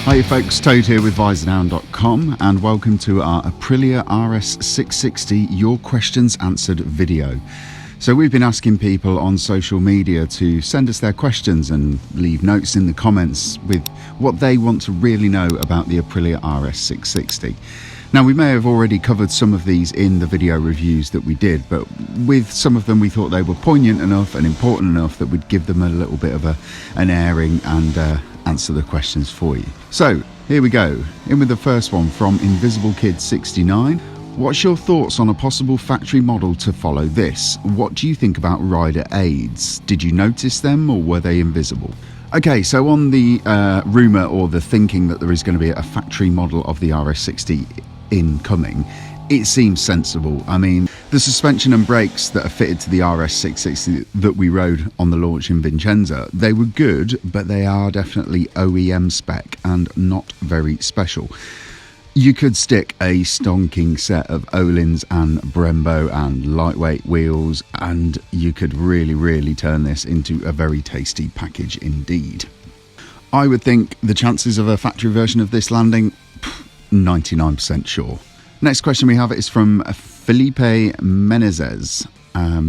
Hi folks, Toad here with Visordown.com and welcome to our Aprilia RS660 Your Questions Answered video. So we've been asking people on social media to send us their questions and leave notes in the comments with what they want to really know about the Aprilia RS660. Now, we may have already covered some of these in the video reviews that we did, but with some of them we thought they were poignant enough and important enough that we'd give them a little bit of an airing and answer the questions for you. So here we go, in with the first one from Invisible Kid 69. What's your thoughts on a possible factory model to follow this? What do you think about rider aids? Did you notice them or were they invisible? Okay, so on the rumour or the thinking that there is going to be a factory model of the RS60 incoming, it seems sensible. I mean, the suspension and brakes that are fitted to the RS660 that we rode on the launch in Vicenza, they were good, but they are definitely OEM spec and not very special. You could stick a stonking set of Öhlins and Brembo and lightweight wheels, and you could really turn this into a very tasty package indeed. I would think the chances of a factory version of this landing, 99% sure. Next question we have is from Felipe Menezes.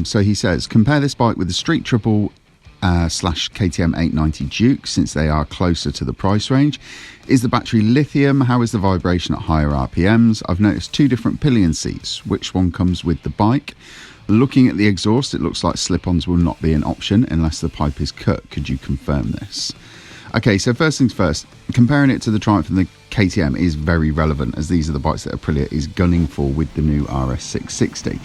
So he says, compare this bike with the Street Triple / KTM 890 Duke, since they are closer to the price range. Is the battery lithium? How is the vibration at higher RPMs? I've noticed two different pillion seats. Which one comes with the bike? Looking at the exhaust, it looks like slip-ons will not be an option unless the pipe is cut. Could you confirm this? Okay, so first things first, comparing it to the Triumph and the KTM is very relevant, as these are the bikes that Aprilia is gunning for with the new RS660.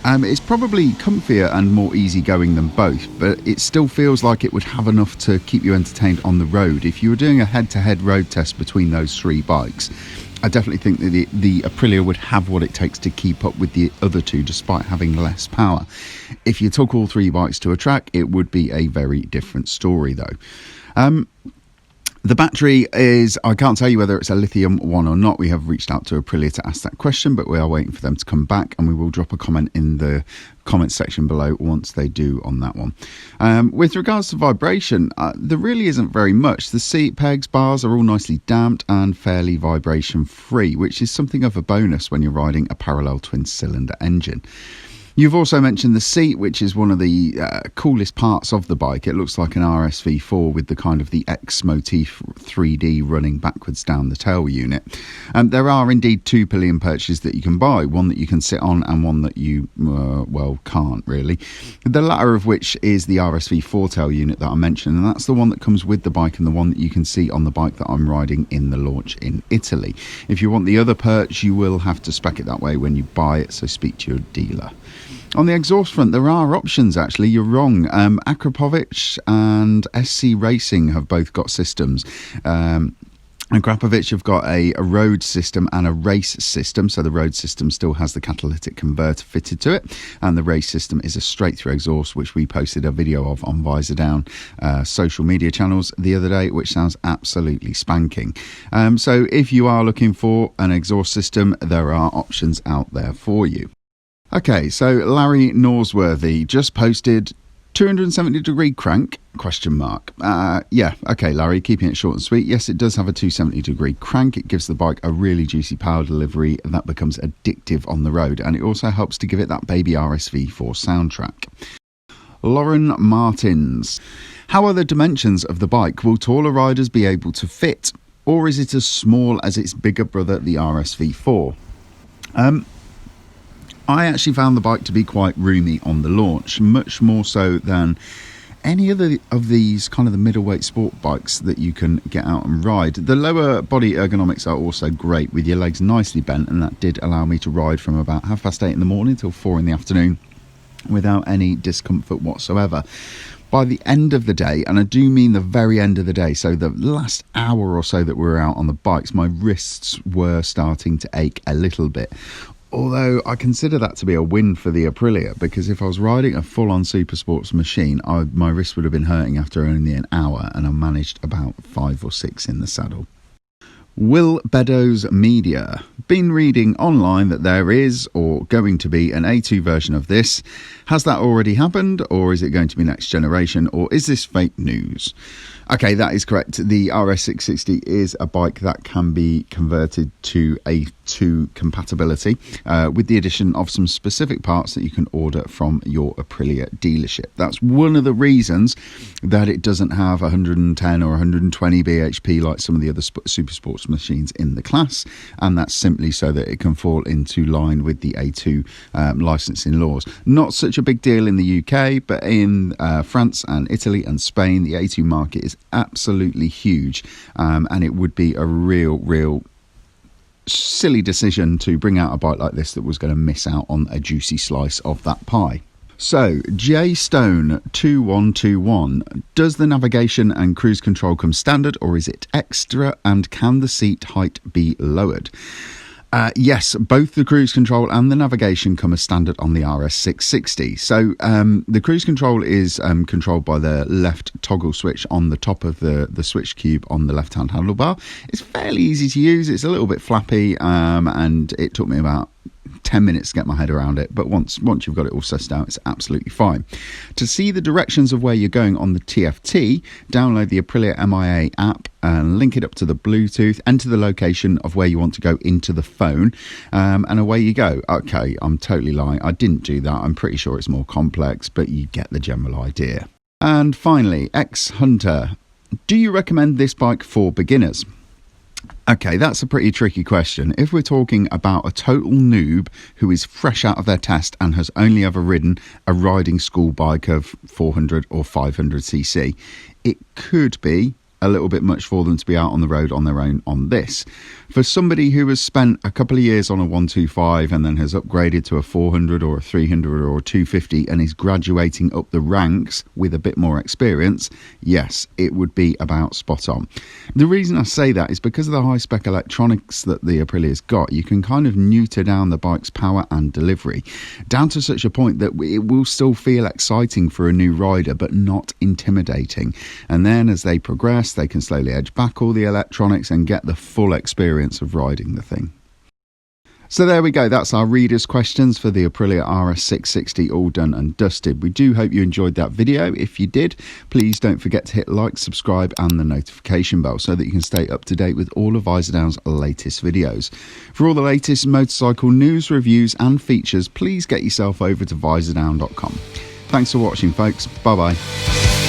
It's probably comfier and more easygoing than both, but it still feels like it would have enough to keep you entertained on the road. If you were doing a head-to-head road test between those three bikes, I definitely think that the Aprilia would have what it takes to keep up with the other two despite having less power. If you took all three bikes to a track, it would be a very different story though. The battery is, I can't tell you whether it's a lithium one or not. We have reached out to Aprilia to ask that question, but we are waiting for them to come back, and we will drop a comment in the comment section below once they do on that one. With regards to vibration, there really isn't very much. The seat pegs, bars are all nicely damped and fairly vibration free, which is something of a bonus when you're riding a parallel twin cylinder engine. You've also mentioned the seat, which is one of the coolest parts of the bike. It looks like an RSV4 with the kind of the X motif 3D running backwards down the tail unit. There are indeed two pillion perches that you can buy, one that you can sit on and one that you, well, can't really. The latter of which is the RSV4 tail unit that I mentioned, and that's the one that comes with the bike and the one that you can see on the bike that I'm riding in the launch in Italy. If you want the other perch, you will have to spec it that way when you buy it, so speak to your dealer. On the exhaust front, there are options actually. You're wrong. Akrapovic and SC Racing have both got systems. And Akrapovic have got a road system and a race system. So the road system still has the catalytic converter fitted to it, and the race system is a straight-through exhaust, which we posted a video of on Visordown social media channels the other day, which sounds absolutely spanking. So if you are looking for an exhaust system, there are options out there for you. Okay, so Larry Norsworthy just posted 270 degree crank, ? Yeah, okay, Larry, keeping it short and sweet. Yes, it does have a 270 degree crank. It gives the bike a really juicy power delivery that becomes addictive on the road, and it also helps to give it that baby RSV4 soundtrack. Lauren Martins. How are the dimensions of the bike? Will taller riders be able to fit, or is it as small as its bigger brother, the RSV4? I actually found the bike to be quite roomy on the launch, much more so than any other of these kind of the middleweight sport bikes that you can get out and ride. The lower body ergonomics are also great, with your legs nicely bent, and that did allow me to ride from about 8:30 in the morning till 4 in the afternoon without any discomfort whatsoever. By the end of the day, and I do mean the very end of the day, so the last hour or so that we were out on the bikes, my wrists were starting to ache a little bit. Although I consider that to be a win for the Aprilia, because if I was riding a full-on super sports machine, my wrist would have been hurting after only an hour, and I managed about 5 or 6 in the saddle. Will Beddoes Media. Been reading online that there is or going to be an A2 version of this. Has that already happened, or is it going to be next generation, or is this fake news? Okay, that is correct. The RS660 is a bike that can be converted to A2 compatibility with the addition of some specific parts that you can order from your Aprilia dealership. That's one of the reasons that it doesn't have 110 or 120 bhp like some of the other super sports machines in the class, and that's simply so that it can fall into line with the A2 licensing laws. Not such a big deal in the UK, but in France and Italy and Spain, the A2 market is absolutely huge, and it would be a real silly decision to bring out a bike like this that was going to miss out on a juicy slice of that pie. So, J Stone 2121, does the navigation and cruise control come standard, or is it extra, and can the seat height be lowered? Yes, both the cruise control and the navigation come as standard on the RS660. So the cruise control is controlled by the left toggle switch on the top of the switch cube on the left-hand handlebar. It's fairly easy to use. It's a little bit flappy, and it took me about 10 minutes to get my head around it, but once you've got it all sussed out, it's absolutely fine. To see the directions of where you're going on the TFT, download the Aprilia MIA app and link it up to the Bluetooth, enter the location of where you want to go into the phone, and away you go. Okay, I'm totally lying. I didn't do that. I'm pretty sure it's more complex, but you get the general idea. And finally, X Hunter, do you recommend this bike for beginners? Okay, that's a pretty tricky question. If we're talking about a total noob who is fresh out of their test and has only ever ridden a riding school bike of 400 or 500cc, it could be a little bit much for them to be out on the road on their own on this. For somebody who has spent a couple of years on a 125 and then has upgraded to a 400 or a 300 or a 250 and is graduating up the ranks with a bit more experience, yes, it would be about spot on. The reason I say that is because of the high spec electronics that the Aprilia's got. You can kind of neuter down the bike's power and delivery down to such a point that it will still feel exciting for a new rider but not intimidating. And then as they progress, they can slowly edge back all the electronics and get the full experience of riding the thing. So there we go, that's our readers' questions for the Aprilia RS660 all done and dusted. We do hope you enjoyed that video. If you did, please don't forget to hit like, subscribe and the notification bell so that you can stay up to date with all of Visordown's latest videos. For all the latest motorcycle news, reviews and features, please get yourself over to Visordown.com. Thanks for watching, folks. Bye bye.